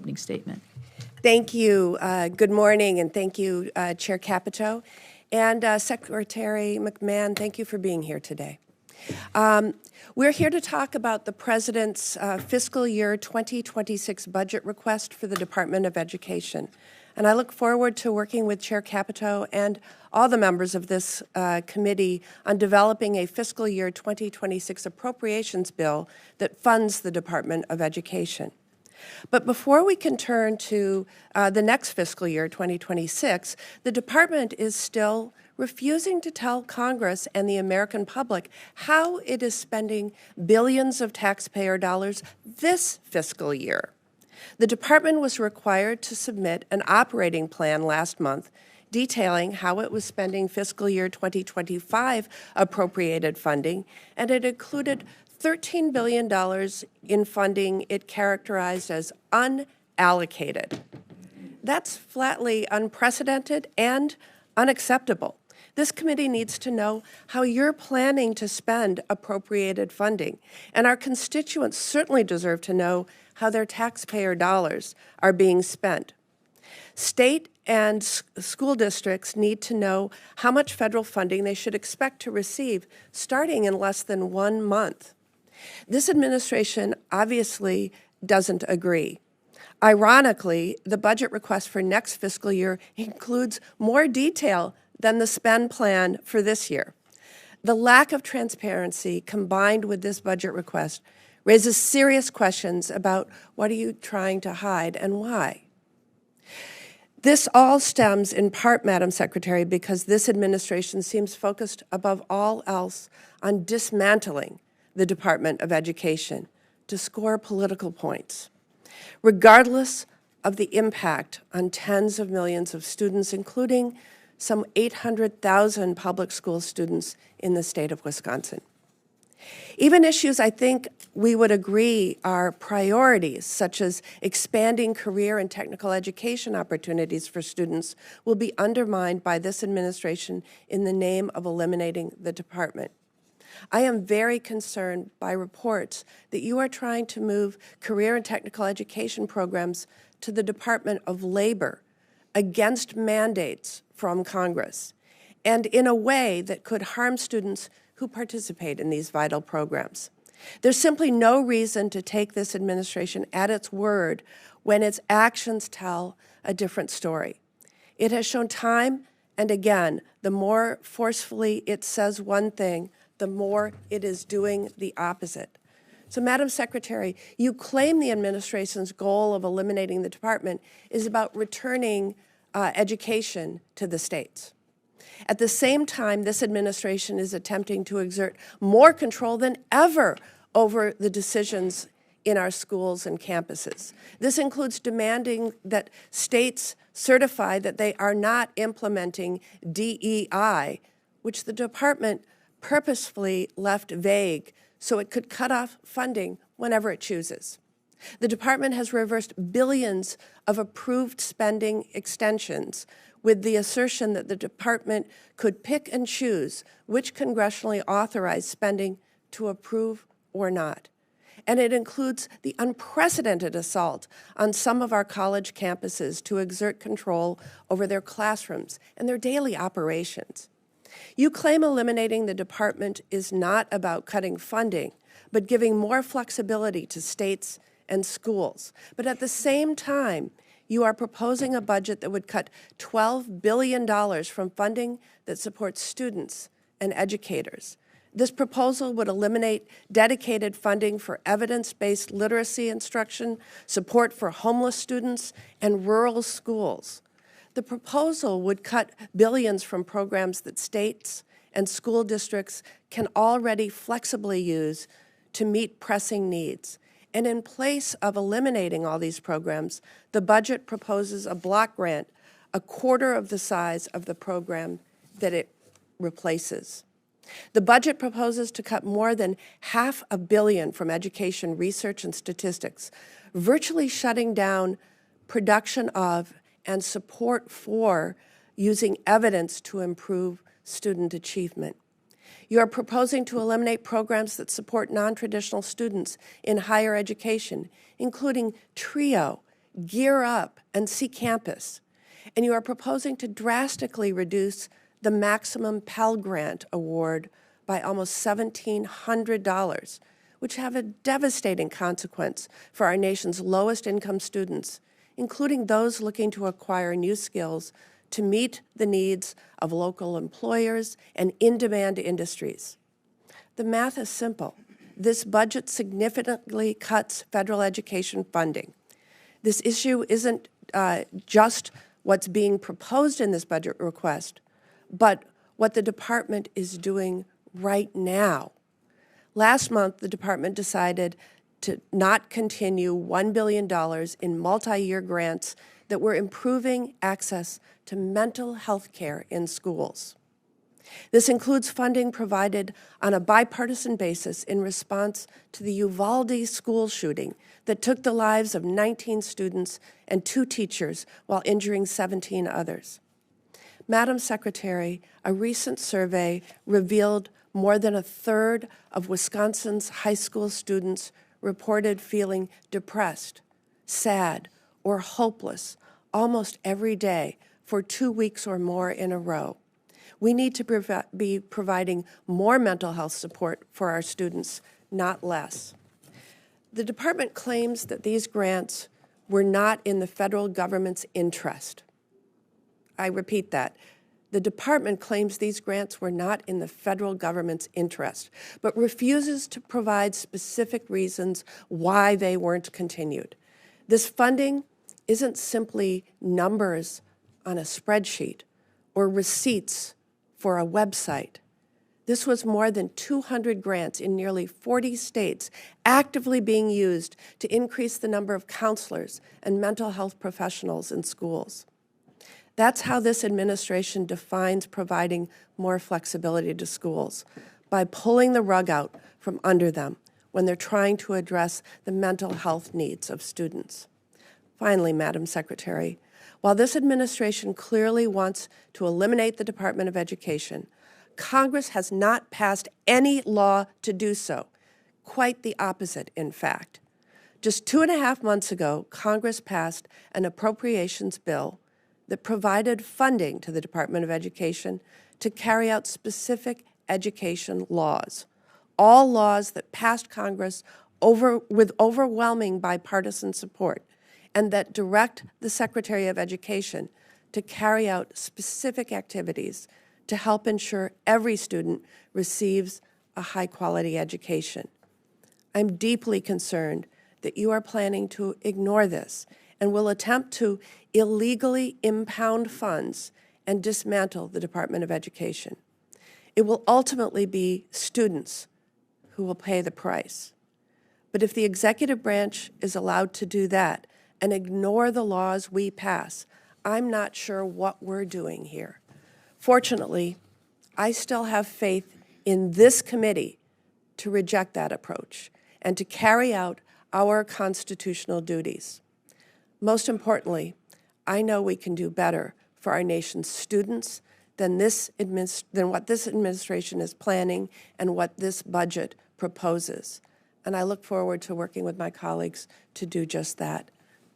opening statement. Thank you. Good morning, and thank you, Chair Capito. And Secretary McMahon, thank you for being here today. We're here to talk about the President's fiscal year 2026 budget request for the Department of Education. And I look forward to working with Chair Capito and all the members of this committee on developing a fiscal year 2026 appropriations bill that funds the Department of Education. But before we can turn to the next fiscal year, 2026, the department is still refusing to tell Congress and the American public how it is spending billions of taxpayer dollars this fiscal year. The department was required to submit an operating plan last month detailing how it was spending fiscal year 2025 appropriated funding, and it included $13 billion in funding it characterized as unallocated. That's flatly unprecedented and unacceptable. This committee needs to know how you're planning to spend appropriated funding, and our constituents certainly deserve to know how their taxpayer dollars are being spent. State and school districts need to know how much federal funding they should expect to receive starting in less than 1 month. This administration obviously doesn't agree. Ironically, the budget request for next fiscal year includes more detail than the spend plan for this year. The lack of transparency combined with this budget request raises serious questions about what are you trying to hide and why. This all stems in part, Madam Secretary, because this administration seems focused above all else on dismantling the Department of Education to score political points, regardless of the impact on tens of millions of students, including some 800,000 public school students in the state of Wisconsin. Even issues I think we would agree are priorities, such as expanding career and technical education opportunities for students, will be undermined by this administration in the name of eliminating the department. I am very concerned by reports that you are trying to move career and technical education programs to the Department of Labor against mandates from Congress, and in a way that could harm students who participate in these vital programs. There's simply no reason to take this administration at its word when its actions tell a different story. It has shown time and again, the more forcefully it says one thing, the more it is doing the opposite. So, Madam Secretary, you claim the administration's goal of eliminating the department is about returning education to the states. At the same time, this administration is attempting to exert more control than ever over the decisions in our schools and campuses. This includes demanding that states certify that they are not implementing DEI, which the department purposefully left vague so it could cut off funding whenever it chooses. The department has reversed billions of approved spending extensions with the assertion that the department could pick and choose which congressionally authorized spending to approve or not. And it includes the unprecedented assault on some of our college campuses to exert control over their classrooms and their daily operations. You claim eliminating the department is not about cutting funding, but giving more flexibility to states and schools. But at the same time, you are proposing a budget that would cut $12 billion from funding that supports students and educators. This proposal would eliminate dedicated funding for evidence-based literacy instruction, support for homeless students, and rural schools. The proposal would cut billions from programs that states and school districts can already flexibly use to meet pressing needs. And in place of eliminating all these programs, the budget proposes a block grant, a quarter of the size of the program that it replaces. The budget proposes to cut more than $500 million from education research and statistics, virtually shutting down production of and support for using evidence to improve student achievement. You are proposing to eliminate programs that support non-traditional students in higher education, including TRIO, Gear Up, and See Campus. And you are proposing to drastically reduce the maximum Pell Grant award by almost $1,700, which have a devastating consequence for our nation's lowest income students, including those looking to acquire new skills to meet the needs of local employers and in-demand industries. The math is simple. This budget significantly cuts federal education funding. This issue isn't just what's being proposed in this budget request, but what the department is doing right now. Last month, the department decided to not continue $1 billion in multi-year grants that were improving access to mental health care in schools. This includes funding provided on a bipartisan basis in response to the Uvalde school shooting that took the lives of 19 students and 2 teachers while injuring 17 others. Madam Secretary, a recent survey revealed more than a third of Wisconsin's high school students reported feeling depressed, sad, or hopeless almost every day for 2 weeks or more in a row. We need to be providing more mental health support for our students, not less. The department claims that these grants were not in the federal government's interest. I repeat that. The department claims these grants were not in the federal government's interest, but refuses to provide specific reasons why they weren't continued. This funding isn't simply numbers on a spreadsheet or receipts for a website. This was more than 200 grants in nearly 40 states actively being used to increase the number of counselors and mental health professionals in schools. That's how this administration defines providing more flexibility to schools, by pulling the rug out from under them when they're trying to address the mental health needs of students. Finally, Madam Secretary, while this administration clearly wants to eliminate the Department of Education, Congress has not passed any law to do so. Quite the opposite, in fact. Just 2.5 months ago, Congress passed an appropriations bill that provided funding to the Department of Education to carry out specific education laws, all laws that passed Congress with overwhelming bipartisan support, and that direct the Secretary of Education to carry out specific activities to help ensure every student receives a high-quality education. I'm deeply concerned that you are planning to ignore this and will attempt to illegally impound funds and dismantle the Department of Education. It will ultimately be students who will pay the price. But if the executive branch is allowed to do that and ignore the laws we pass, I'm not sure what we're doing here. Fortunately, I still have faith in this committee to reject that approach and to carry out our constitutional duties. Most importantly, I know we can do better for our nation's students than what this administration is planning and what this budget proposes. And I look forward to working with my colleagues to do just that.